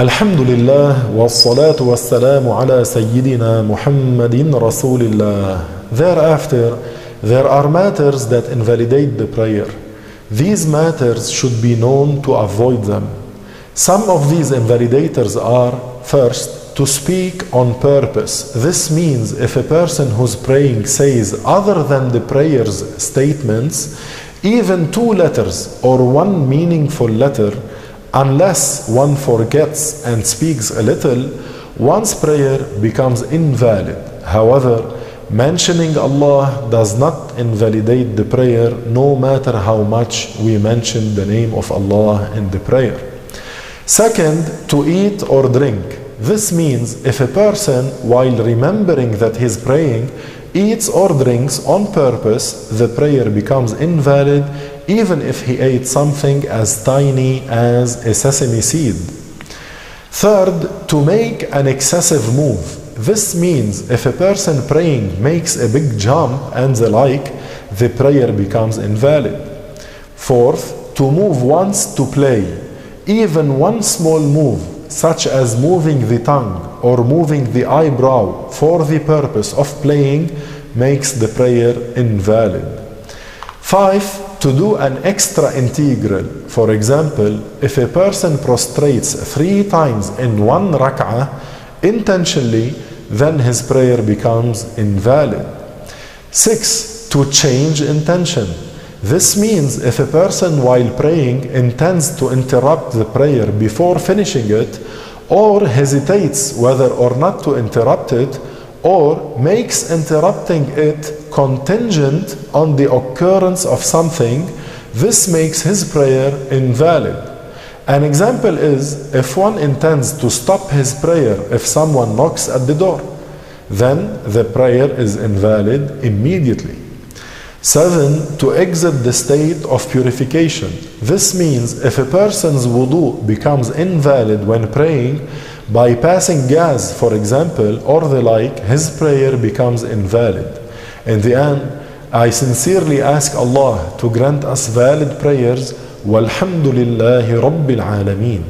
Alhamdulillah wassalatu wassalamu ala Sayyidina Muhammadin Rasulillah. Thereafter, there are matters that invalidate the prayer. These matters should be known to avoid them. Some of these invalidators are: first, to speak on purpose. This means if a person who's praying says other than the prayer's statements, even two letters or one meaningful letter, unless one forgets and speaks a little, one's prayer becomes invalid. However, mentioning Allah does not invalidate the prayer, no matter how much we mention the name of Allah in the prayer. Second, to eat or drink. This means if a person, while remembering that he's praying, eats or drinks on purpose, the prayer becomes invalid, even if he ate something as tiny as a sesame seed. Third, to make an excessive move. This means if a person praying makes a big jump and the like, the prayer becomes invalid. Fourth, to move once to play. Even one small move, such as moving the tongue or moving the eyebrow for the purpose of playing, makes the prayer invalid. 5. To do an extra integral. For example, if a person prostrates 3 times in one rak'ah intentionally, then his prayer becomes invalid. 6. To change intention. This means if a person while praying intends to interrupt the prayer before finishing it, or hesitates whether or not to interrupt it, or makes interrupting it contingent on the occurrence of something, this makes his prayer invalid. An example is if one intends to stop his prayer if someone knocks at the door, then the prayer is invalid immediately. 7. To exit the state of purification. This means if a person's wudu becomes invalid when praying by passing gas, for example, or the like, his prayer becomes invalid. In the end, I sincerely ask Allah to grant us valid prayers. Walhamdulillahi Rabbil Alameen.